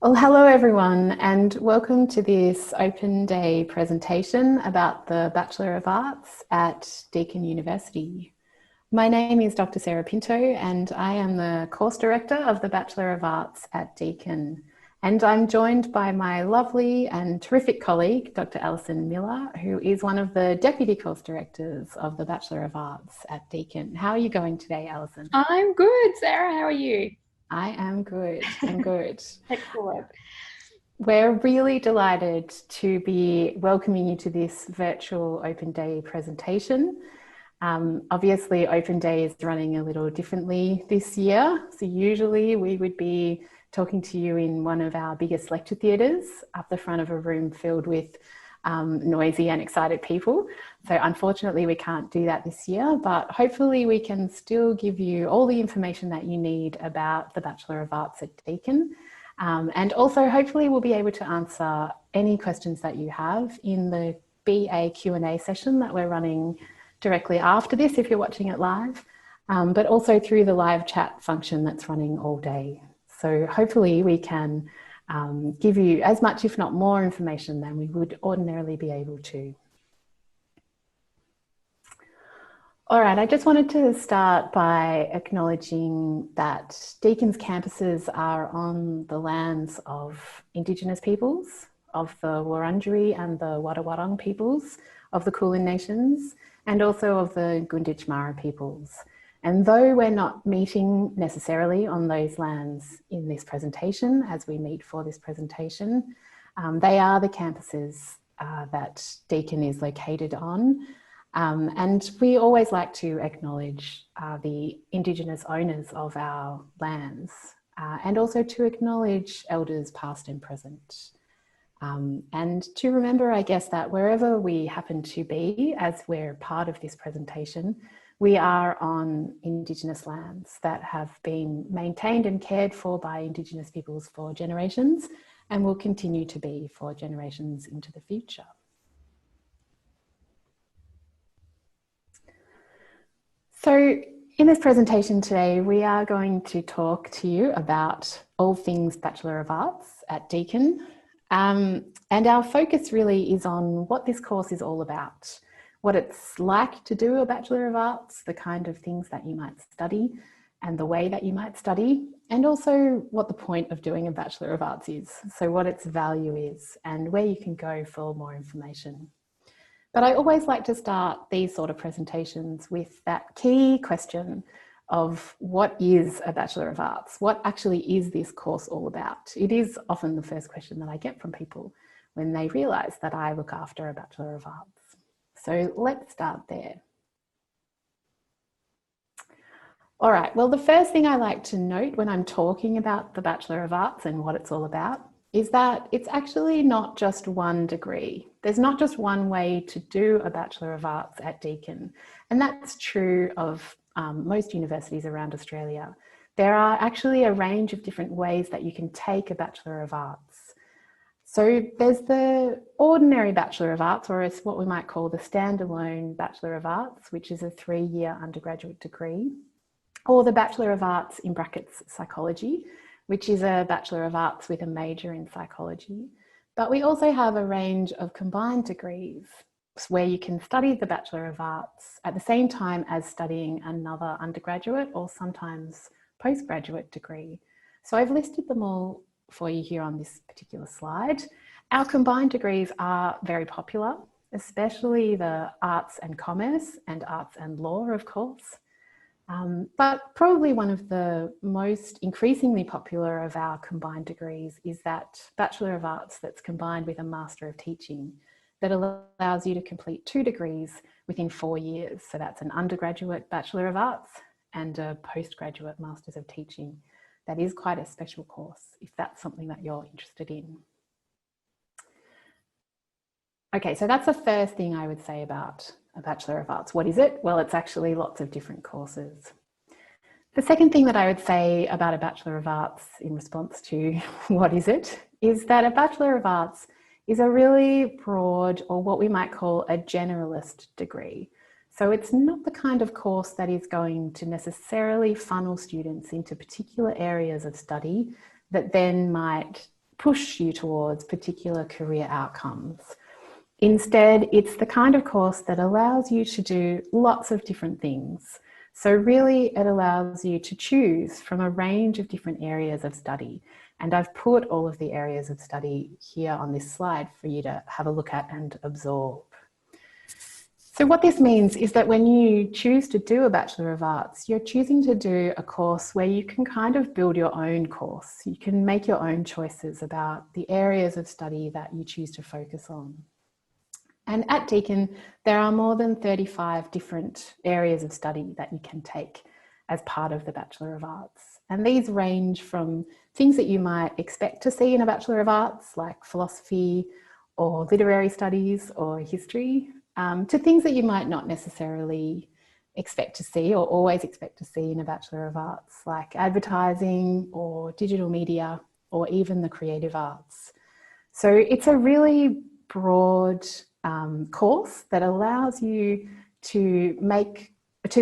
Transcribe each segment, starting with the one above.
Well, hello everyone, and welcome to this open day presentation about the Bachelor of Arts at Deakin University. My name is Dr. Sarah Pinto, and I am the course director of the Bachelor of Arts at Deakin. And I'm joined by my lovely and terrific colleague, Dr. Alison Miller, who is one of the deputy course directors of the Bachelor of Arts at Deakin. How are you going today, Alison? I'm good, Sarah. How are you? I am good. I'm good. Excellent. We're really delighted to be welcoming you to this virtual Open Day presentation. Obviously, Open Day is running a little differently this year. So usually we would be talking to you in one of our biggest lecture theatres up the front of a room filled with noisy and excited people. So unfortunately, we can't do that this year, but hopefully we can still give you all the information that you need about the Bachelor of Arts at Deakin. And also hopefully we'll be able to answer any questions that you have in the BA Q&A session that we're running directly after this if you're watching it live, but also through the live chat function that's running all day. So hopefully we can give you as much, if not more, information than we would ordinarily be able to. All right, I just wanted to start by acknowledging that Deakin's campuses are on the lands of Indigenous peoples, of the Wurundjeri and the Wadawurrung peoples of the Kulin Nations, and also of the Gunditj Mara peoples. And though we're not meeting necessarily on those lands in this presentation, as we meet for this presentation, they are the campuses that Deakin is located on. And we always like to acknowledge the Indigenous owners of our lands and also to acknowledge elders past and present. And to remember, I guess, that wherever we happen to be as we're part of this presentation, we are on Indigenous lands that have been maintained and cared for by Indigenous peoples for generations and will continue to be for generations into the future. So in this presentation today, we are going to talk to you about all things Bachelor of Arts at Deakin. And our focus really is on what this course is all about, what it's like to do a Bachelor of Arts, the kind of things that you might study and the way that you might study, and also what the point of doing a Bachelor of Arts is, so what its value is and where you can go for more information. But I always like to start these sort of presentations with that key question of what is a Bachelor of Arts? What actually is this course all about? It is often the first question that I get from people when they realise that I look after a Bachelor of Arts. So let's start there. All right, well, the first thing I like to note when I'm talking about the Bachelor of Arts and what it's all about is that it's actually not just one degree. There's not just one way to do a Bachelor of Arts at Deakin, and that's true of most universities around Australia. There are actually a range of different ways that you can take a Bachelor of Arts. So there's the ordinary Bachelor of Arts, or it's what we might call the standalone Bachelor of Arts, which is a 3-year undergraduate degree, or the Bachelor of Arts in brackets psychology, which is a Bachelor of Arts with a major in psychology. But we also have a range of combined degrees where you can study the Bachelor of Arts at the same time as studying another undergraduate or sometimes postgraduate degree. So I've listed them all for you here on this particular slide. Our combined degrees are very popular, especially the Arts and Commerce and Arts and Law, of course. But probably one of the most increasingly popular of our combined degrees is that Bachelor of Arts that's combined with a Master of Teaching that allows you to complete 2 degrees within 4 years. So that's an undergraduate Bachelor of Arts and a postgraduate Masters of Teaching. That is quite a special course if that's something that you're interested in. Okay, so that's the first thing I would say about a Bachelor of Arts. What is it? Well, it's actually lots of different courses. The second thing that I would say about a Bachelor of Arts in response to what is it, is that a Bachelor of Arts is a really broad, or what we might call a generalist degree. So it's not the kind of course that is going to necessarily funnel students into particular areas of study that then might push you towards particular career outcomes. Instead, it's the kind of course that allows you to do lots of different things. So really, it allows you to choose from a range of different areas of study. And I've put all of the areas of study here on this slide for you to have a look at and absorb. So what this means is that when you choose to do a Bachelor of Arts, you're choosing to do a course where you can kind of build your own course. You can make your own choices about the areas of study that you choose to focus on. And at Deakin, there are more than 35 different areas of study that you can take as part of the Bachelor of Arts. And these range from things that you might expect to see in a Bachelor of Arts, like philosophy or literary studies or history, to things that you might not necessarily expect to see or always expect to see in a Bachelor of Arts, like advertising or digital media or even the creative arts. So it's a really broad course that allows you to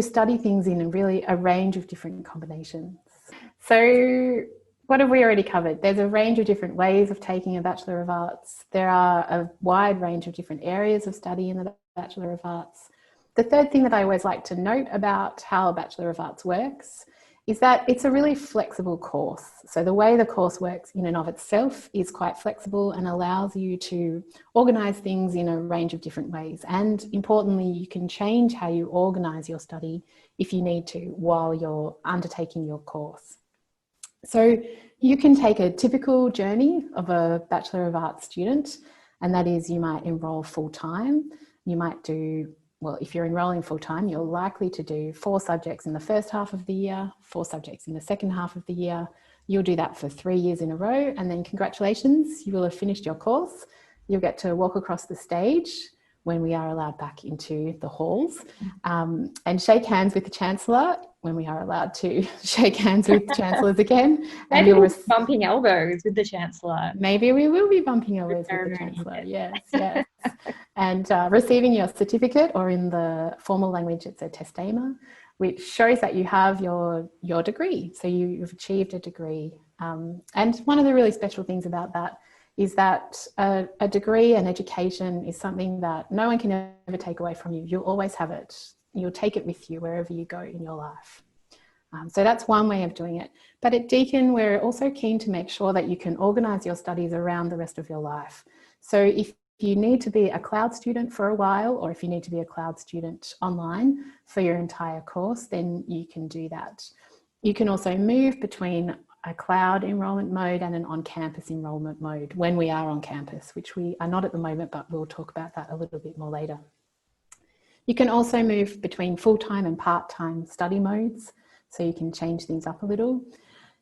study things in a range of different combinations. So what have we already covered? There's a range of different ways of taking a Bachelor of Arts. There are a wide range of different areas of study in the Bachelor of Arts. The third thing that I always like to note about how a Bachelor of Arts works is that it's a really flexible course. So the way the course works in and of itself is quite flexible and allows you to organise things in a range of different ways. And importantly, you can change how you organise your study if you need to while you're undertaking your course. So you can take a typical journey of a Bachelor of Arts student, and that is you might enrol full-time. You might do, well, if you're enrolling full-time, you're likely to do 4 subjects in the first half of the year, 4 subjects in the second half of the year. You'll do that for 3 years in a row, and then congratulations, you will have finished your course. You'll get to walk across the stage when we are allowed back into the halls and shake hands with the Chancellor when we are allowed to shake hands with chancellors again. Maybe we'll be bumping elbows with the Chancellor. Maybe we will be bumping elbows with the Chancellor, yes, yes. And receiving your certificate, or in the formal language, it's a testama, which shows that you have your degree. So you've achieved a degree. And one of the really special things about that is that a degree and education is something that no one can ever take away from you. You'll always have it. You'll take it with you wherever you go in your life. So that's one way of doing it. But at Deakin, we're also keen to make sure that you can organise your studies around the rest of your life. So if you need to be a cloud student for a while, or if you need to be a cloud student online for your entire course, then you can do that. You can also move between a cloud enrolment mode and an on-campus enrolment mode when we are on campus, which we are not at the moment, but we'll talk about that a little bit more later. You can also move between full-time and part-time study modes, so you can change things up a little.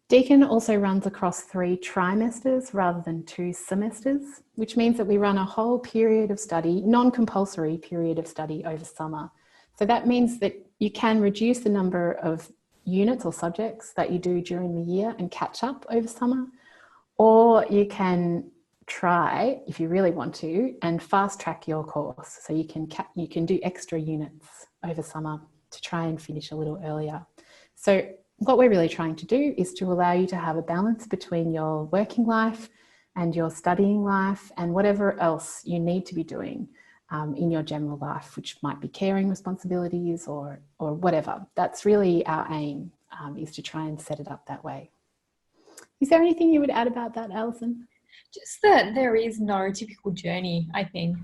Deakin also runs across 3 trimesters rather than 2 semesters, which means that we run a whole period of study, non-compulsory period of study over summer. So that means that you can reduce the number of units or subjects that you do during the year and catch up over summer, or you can try, if you really want to, and fast track your course. So you can do extra units over summer to try and finish a little earlier. So what we're really trying to do is to allow you to have a balance between your working life and your studying life and whatever else you need to be doing in your general life, which might be caring responsibilities or whatever. That's really our aim, is to try and set it up that way. Is there anything you would add about that, Alison? Just that there is no typical journey, I think.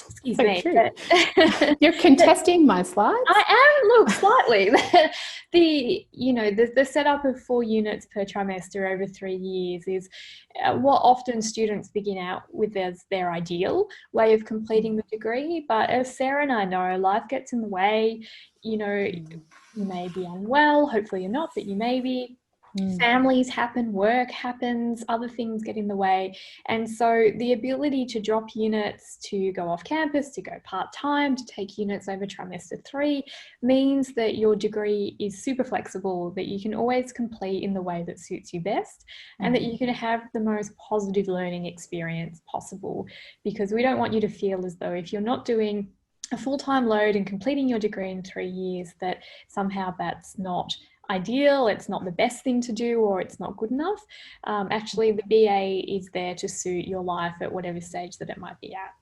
Excuse me. You're contesting my slides? I am, look, slightly. The setup of 4 units per trimester over 3 years is what often students begin out with as their ideal way of completing the degree. But as Sarah and I know, life gets in the way. You may be unwell, hopefully you're not, but you may be. Families happen, work happens, other things get in the way. And so the ability to drop units, to go off campus, to go part-time, to take units over trimester 3 means that your degree is super flexible, that you can always complete in the way that suits you best, and that you can have the most positive learning experience possible, because we don't want you to feel as though if you're not doing a full-time load and completing your degree in 3 years, that somehow that's not ideal, it's not the best thing to do, or it's not good enough. Actually, the BA is there to suit your life at whatever stage that it might be at.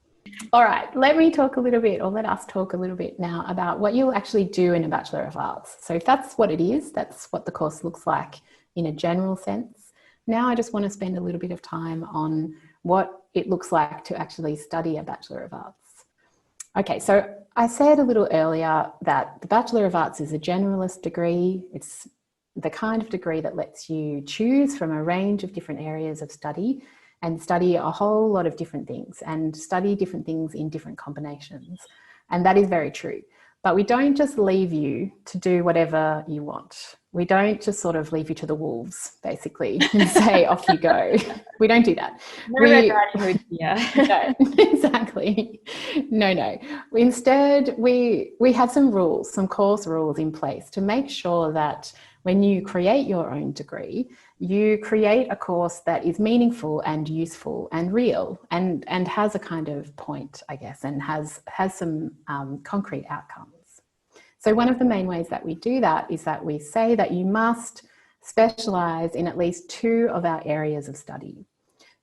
All right, let me talk a little bit, or let us talk a little bit now about what you'll actually do in a Bachelor of Arts. So if that's what it is, that's what the course looks like in a general sense. Now I just want to spend a little bit of time on what it looks like to actually study a Bachelor of Arts. Okay, so I said a little earlier that the Bachelor of Arts is a generalist degree. It's the kind of degree that lets you choose from a range of different areas of study and study a whole lot of different things and study different things in different combinations. And that is very true. But we don't just leave you to do whatever you want. We don't just sort of leave you to the wolves, basically, and say, off you go. We don't do that. No Red Riding Hood here. No, exactly. No. Instead, we have some rules, some course rules in place to make sure that when you create your own degree, you create a course that is meaningful and useful and real and has a kind of point, I guess, and has some concrete outcomes. So one of the main ways that we do that is that we say that you must specialise in at least 2 of our areas of study.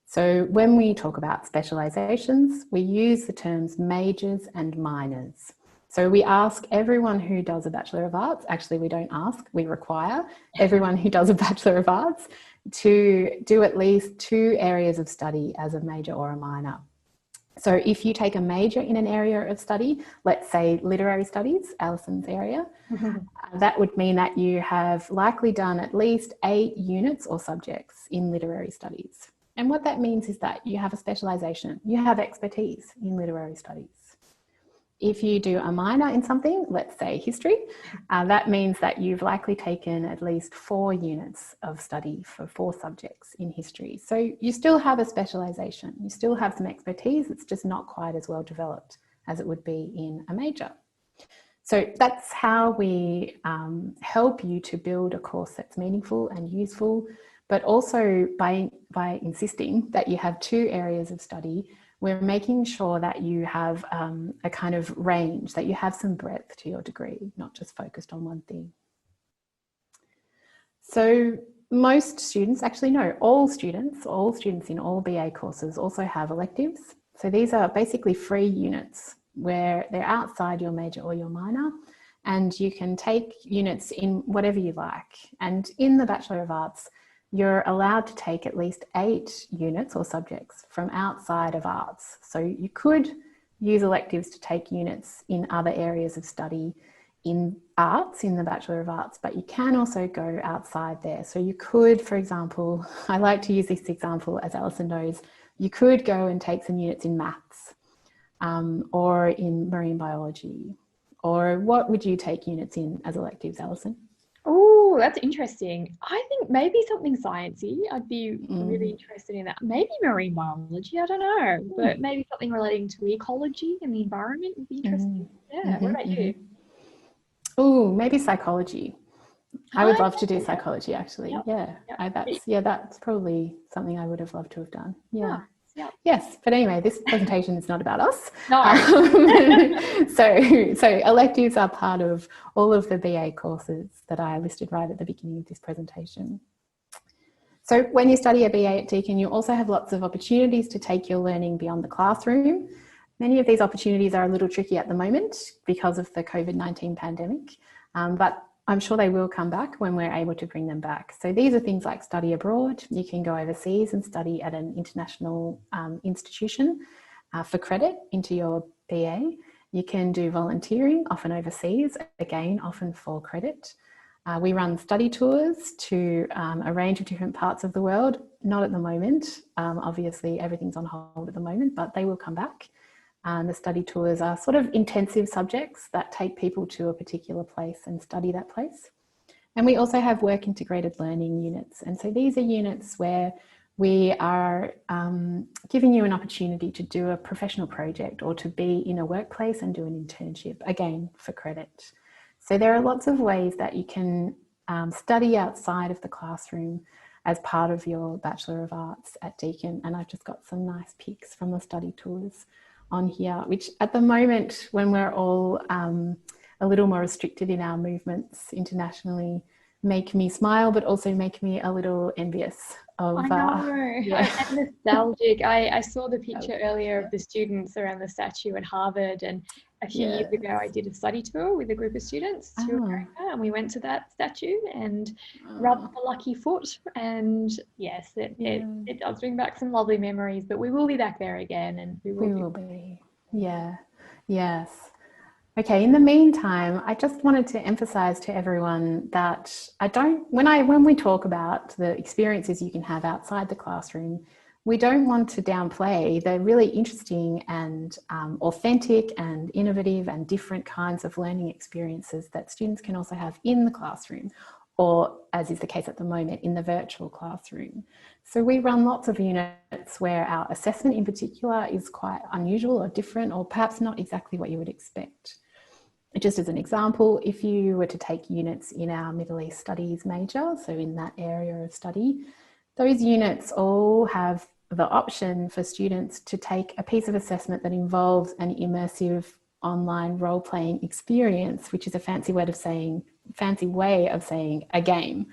So when we talk about specialisations, we use the terms majors and minors. So we ask everyone who does a Bachelor of Arts, actually we don't ask, we require everyone who does a Bachelor of Arts to do at least 2 areas of study as a major or a minor. So if you take a major in an area of study, let's say literary studies, Alison's area, that would mean that you have likely done at least 8 units or subjects in literary studies. And what that means is that you have a specialisation, you have expertise in literary studies. If you do a minor in something, let's say history, that means that you've likely taken at least 4 units of study for 4 subjects in history. So you still have a specialisation, you still have some expertise, it's just not quite as well developed as it would be in a major. So that's how we help you to build a course that's meaningful and useful, but also by insisting that you have 2 areas of study, we're making sure that you have a kind of range, that you have some breadth to your degree, not just focused on one thing. So most students, actually no, all students in all BA courses also have electives. So these are basically free units where they're outside your major or your minor, and you can take units in whatever you like. And in the Bachelor of Arts, you're allowed to take at least 8 units or subjects from outside of arts. So you could use electives to take units in other areas of study in arts, in the Bachelor of Arts, but you can also go outside there. So you could, for example, I like to use this example, as Alison knows, you could go and take some units in maths or in marine biology. Or what would you take units in as electives, Alison? Oh, that's interesting. I think maybe something sciencey. I'd be really interested in that. Maybe marine biology, I don't know. But maybe something relating to ecology and the environment would be interesting. Yeah, what about you? Oh, maybe psychology. I would love to do psychology, actually. That's probably something I would have loved to have done. Yeah. Yes, but anyway, this presentation is not about us. No. So electives are part of all of the BA courses that I listed right at the beginning of this presentation. So when you study a BA at Deakin, you also have lots of opportunities to take your learning beyond the classroom. Many of these opportunities are a little tricky at the moment because of the COVID-19 pandemic, but I'm sure they will come back when we're able to bring them back. So these are things like study abroad. You can go overseas and study at an international institution for credit into your BA. You can do volunteering, often overseas, again, often for credit. We run study tours to a range of different parts of the world. Not at the moment. Obviously, everything's on hold at the moment, but they will come back. The study tours are sort of intensive subjects that take people to a particular place and study that place. And we also have work integrated learning units. And so these are units where we are giving you an opportunity to do a professional project or to be in a workplace and do an internship, again, for credit. So there are lots of ways that you can study outside of the classroom as part of your Bachelor of Arts at Deakin. And I've just got some nice pics from the study tours on here, which at the moment, when we're all a little more restricted in our movements internationally, make me smile, but also make me a little envious of. I know, Yeah. I'm nostalgic. I saw the picture earlier of the students around the statue at Harvard, and a few years Yes. ago I did a study tour with a group of students to Oh. America, and we went to that statue and rubbed Oh. the lucky foot. And yes, Yeah. it does bring back some lovely memories, but we will be back there again, and we will We be. will be. Yeah. Yes. Okay, in the meantime, I just wanted to emphasize to everyone that when we talk about the experiences you can have outside the classroom, we don't want to downplay the really interesting and authentic and innovative and different kinds of learning experiences that students can also have in the classroom, or as is the case at the moment, in the virtual classroom. So we run lots of units where our assessment in particular is quite unusual or different, or perhaps not exactly what you would expect. Just as an example, if you were to take units in our Middle East Studies major, so in that area of study, those units all have the option for students to take a piece of assessment that involves an immersive online role-playing experience, which is a fancy way of saying a game.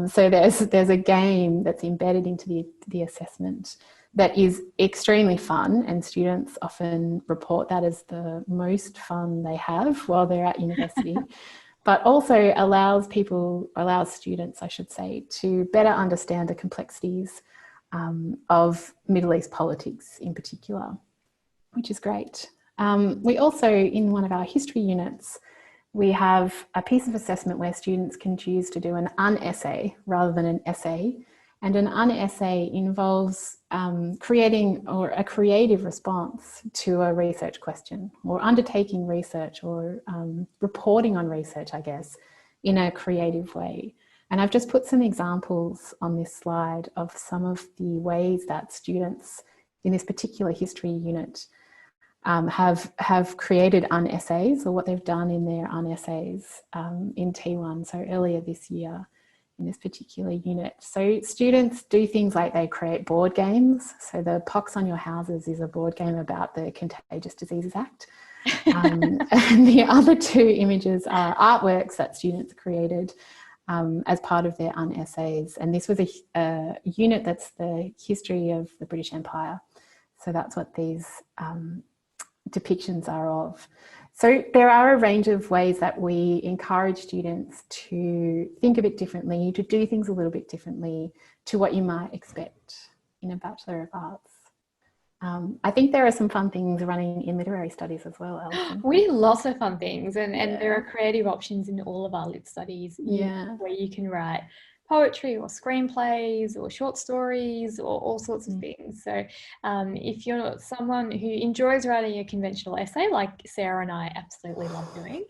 So there's a game that's embedded into the assessment that is extremely fun, and students often report that as the most fun they have while they're at university, but also allows students, I should say, to better understand the complexities of Middle East politics in particular, which is great. We also, in one of our history units, we have a piece of assessment where students can choose to do an unessay rather than an essay. And an unessay involves creating or a creative response to a research question, or undertaking research, or reporting on research, I guess, in a creative way. And I've just put some examples on this slide of some of the ways that students in this particular history unit have created unessays, or what they've done in their unessays in T1, so earlier this year in this particular unit. So students do things like they create board games. So the Pox on Your Houses is a board game about the Contagious Diseases Act. And the other two images are artworks that students created as part of their unessays. And this was a unit that's the history of the British Empire. So that's what these depictions are of. So there are a range of ways that we encourage students to think a bit differently, to do things a little bit differently to what you might expect in a Bachelor of Arts. I think there are some fun things running in literary studies as well, Alison. We lots of fun things, and there are creative options in all of our lit studies where you can write poetry or screenplays or short stories or all sorts of things. So if you're someone who enjoys writing a conventional essay, like Sarah and I absolutely love doing,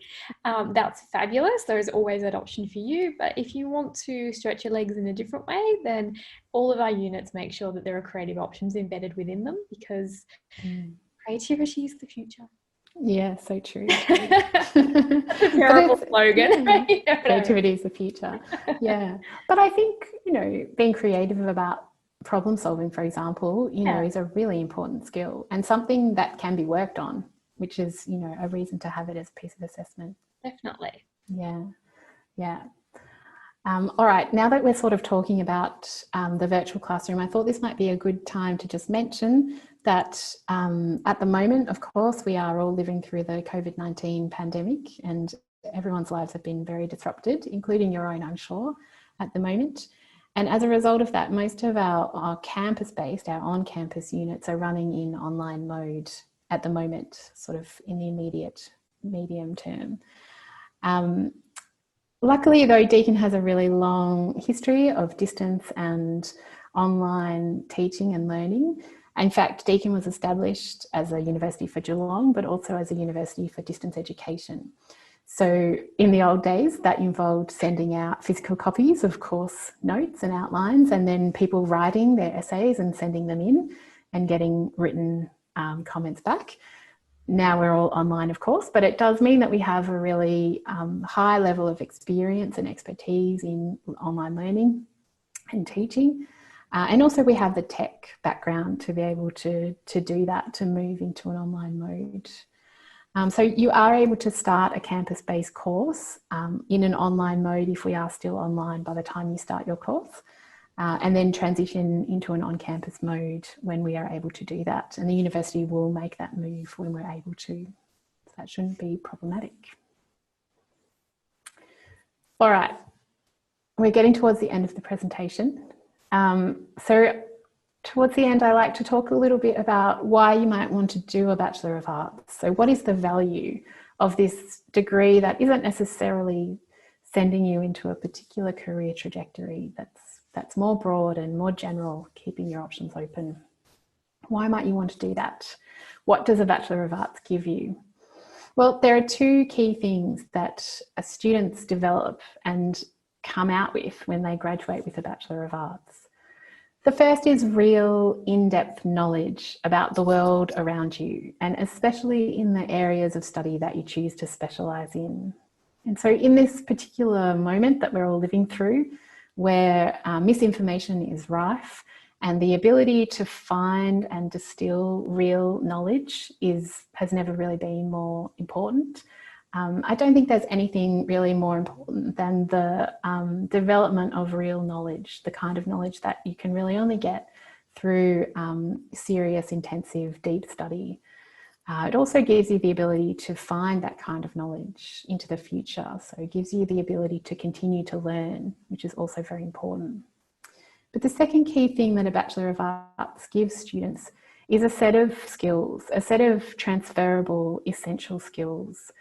that's fabulous. There is always that option for you. But if you want to stretch your legs in a different way, then all of our units make sure that there are creative options embedded within them, because creativity is the future. Yeah, so true. That's a terrible slogan. Yeah. Creativity is the future. Yeah. But I think, being creative about problem solving, for example, is a really important skill, and something that can be worked on, which is, a reason to have it as a piece of assessment. Definitely. Yeah. Yeah. All right, now that we're sort of talking about the virtual classroom, I thought this might be a good time to just mention that at the moment, of course, we are all living through the COVID-19 pandemic, and everyone's lives have been very disrupted, including your own, I'm sure, at the moment. And as a result of that, most of our campus-based, our on-campus units are running in online mode at the moment, sort of in the immediate medium term. Luckily, though, Deakin has a really long history of distance and online teaching and learning. In fact, Deakin was established as a university for Geelong, but also as a university for distance education. So in the old days, that involved sending out physical copies of course notes and outlines, and then people writing their essays and sending them in and getting written comments back. Now we're all online, of course, but it does mean that we have a really high level of experience and expertise in online learning and teaching. And also we have the tech background to be able to do that, to move into an online mode. So you are able to start a campus-based course in an online mode if we are still online by the time you start your course, and then transition into an on-campus mode when we are able to do that. And the university will make that move when we're able to. So that shouldn't be problematic. All right, we're getting towards the end of the presentation. So towards the end, I like to talk a little bit about why you might want to do a Bachelor of Arts. So what is the value of this degree that isn't necessarily sending you into a particular career trajectory that's more broad and more general, keeping your options open? Why might you want to do that? What does a Bachelor of Arts give you? Well, there are two key things that students develop and come out with when they graduate with a Bachelor of Arts. The first is real in-depth knowledge about the world around you, and especially in the areas of study that you choose to specialise in. And so in this particular moment that we're all living through, where misinformation is rife, and the ability to find and distill real knowledge has never really been more important. I don't think there's anything really more important than the development of real knowledge, the kind of knowledge that you can really only get through serious, intensive, deep study. It also gives you the ability to find that kind of knowledge into the future. So it gives you the ability to continue to learn, which is also very important. But the second key thing that a Bachelor of Arts gives students is a set of skills, a set of transferable essential skills.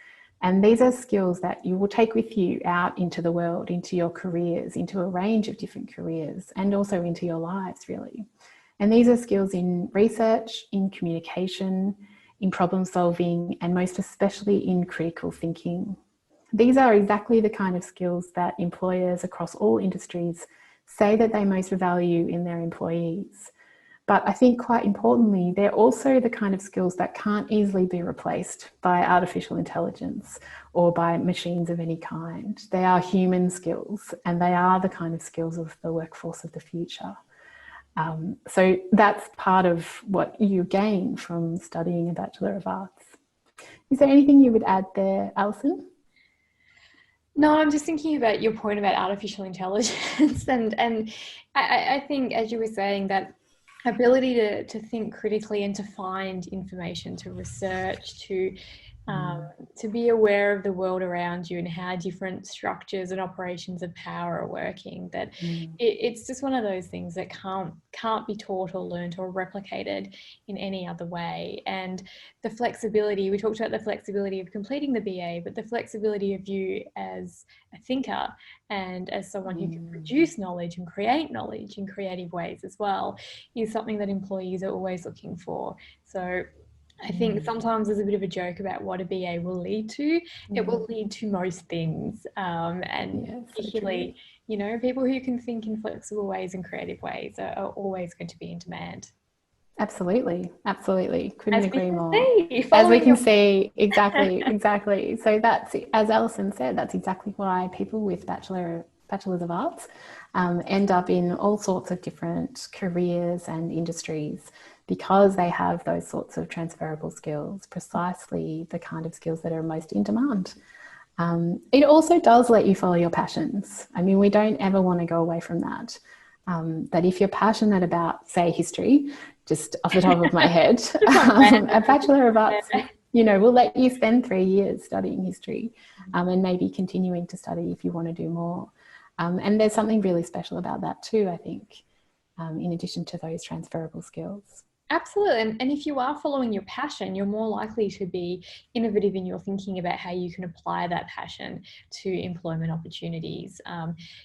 And these are skills that you will take with you out into the world, into your careers, into a range of different careers, and also into your lives, really. And these are skills in research, in communication, in problem solving, and most especially in critical thinking. These are exactly the kind of skills that employers across all industries say that they most value in their employees. But I think quite importantly, they're also the kind of skills that can't easily be replaced by artificial intelligence or by machines of any kind. They are human skills, and they are the kind of skills of the workforce of the future. So that's part of what you gain from studying a Bachelor of Arts. Is there anything you would add there, Alison? No, I'm just thinking about your point about artificial intelligence, and I think, as you were saying, that ability to think critically and to find information, to research, to be aware of the world around you and how different structures and operations of power are working, that it's just one of those things that can't be taught or learned or replicated in any other way. And the flexibility, we talked about the flexibility of completing the BA, but the flexibility of you as a thinker and as someone who can produce knowledge and create knowledge in creative ways as well is something that employees are always looking for. So I think sometimes there's a bit of a joke about what a BA will lead to. It will lead to most things, and particularly, you know, people who can think in flexible ways and creative ways are always going to be in demand. Absolutely, absolutely. Couldn't agree more. As we can see, exactly. So that's, as Alison said, that's exactly why people with Bachelors of Arts end up in all sorts of different careers and industries, because they have those sorts of transferable skills, precisely the kind of skills that are most in demand. It also does let you follow your passions. I mean, we don't ever want to go away from that. That if you're passionate about, say, history, just off the top of my head, a Bachelor of Arts, you know, will let you spend 3 years studying history, and maybe continuing to study if you want to do more. And there's something really special about that too, I think, in addition to those transferable skills. Absolutely. And if you are following your passion, you're more likely to be innovative in your thinking about how you can apply that passion to employment opportunities.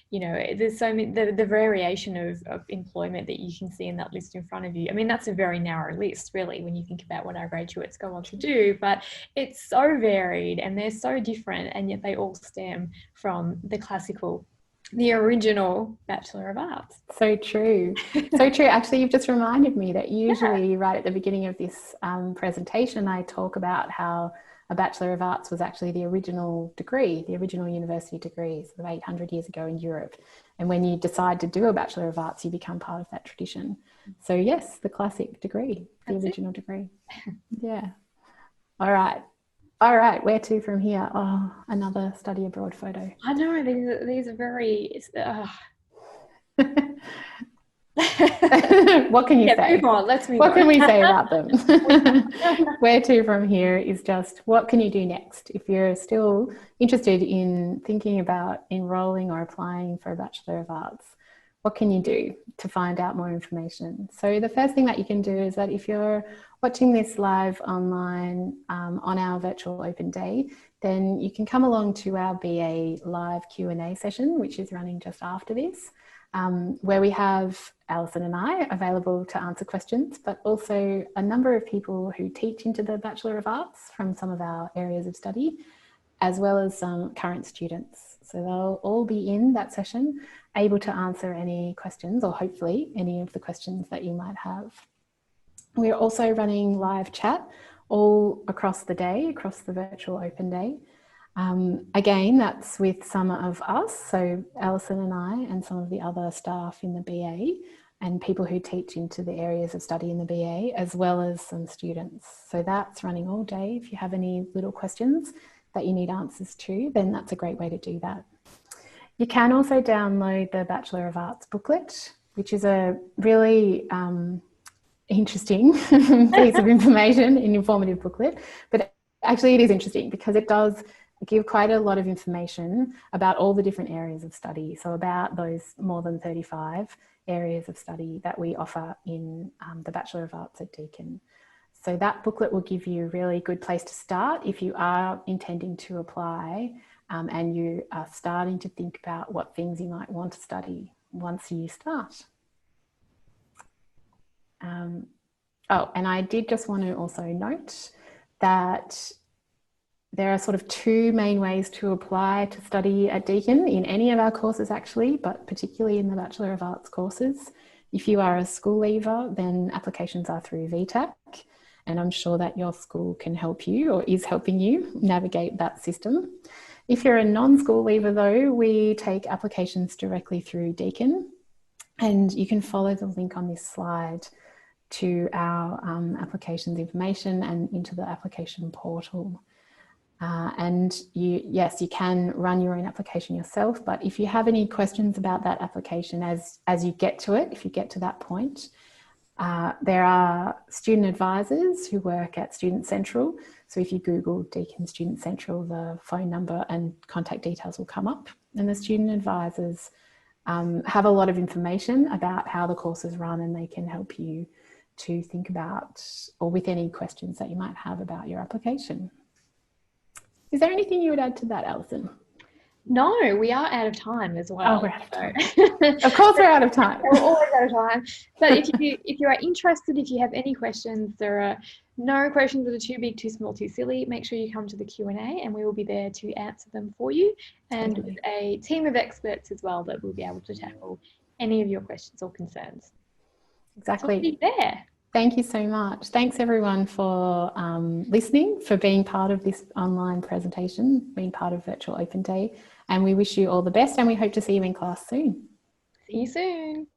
You know, there's so many, the variation of employment that you can see in that list in front of you. I mean, that's a very narrow list, really, when you think about what our graduates go on to do, but it's so varied and they're so different, and yet they all stem from the original Bachelor of Arts. So true. So true. Actually, you've just reminded me that usually right at the beginning of this presentation, I talk about how a Bachelor of Arts was actually the original degree, the original university degree, sort of 800 years ago in Europe. And when you decide to do a Bachelor of Arts, you become part of that tradition. So yes, the classic degree, the original degree. Yeah. All right. All right, where to from here? Oh, another study abroad photo. I know these are very. What can you Yeah, say? move on. Let's move What can on. we say about them? Where to from here is just what can you do next? If you're still interested in thinking about enrolling or applying for a Bachelor of Arts, what can you do to find out more information? So the first thing that you can do is that if you're watching this live online on our virtual open day, then you can come along to our BA live Q&A session, which is running just after this, where we have Alison and I available to answer questions, but also a number of people who teach into the Bachelor of Arts from some of our areas of study, as well as some current students. So they'll all be in that session, able to answer any questions, or hopefully any of the questions that you might have. We're also running live chat all across the day, across the virtual open day. Again, that's with some of us, so Alison and I and some of the other staff in the BA and people who teach into the areas of study in the BA, as well as some students. So that's running all day. If you have any little questions that you need answers to, then that's a great way to do that. You can also download the Bachelor of Arts booklet, which is a really interesting piece of information, an informative booklet, but actually it is interesting because it does give quite a lot of information about all the different areas of study. So about those more than 35 areas of study that we offer in the Bachelor of Arts at Deakin. So that booklet will give you a really good place to start if you are intending to apply and you are starting to think about what things you might want to study once you start. Oh, and I did just want to also note that there are sort of two main ways to apply to study at Deakin in any of our courses actually, but particularly in the Bachelor of Arts courses. If you are a school leaver, then applications are through VTAC, and I'm sure that your school can help you or is helping you navigate that system. If you're a non-school leaver though, we take applications directly through Deakin, and you can follow the link on this slide to our applications information and into the application portal. And yes, you can run your own application yourself, but if you have any questions about that application as you get to it, if you get to that point, there are student advisors who work at Student Central. So if you Google Deakin Student Central, the phone number and contact details will come up. And the student advisors have a lot of information about how the courses run, and they can help you to think about or with any questions that you might have about your application. Is there anything you would add to that, Alison? No, we are out of time as well. Oh, we're out of time. Of course we're out of time. We're always out of time. But if you are interested, if you have any questions, there are no questions that are too big, too small, too silly. Make sure you come to the Q&A and we will be there to answer them for you. And with a team of experts as well that will be able to tackle any of your questions or concerns. Exactly. So be there. Thank you so much. Thanks everyone for listening, for being part of this online presentation, being part of Virtual Open Day. And we wish you all the best and we hope to see you in class soon. See you soon.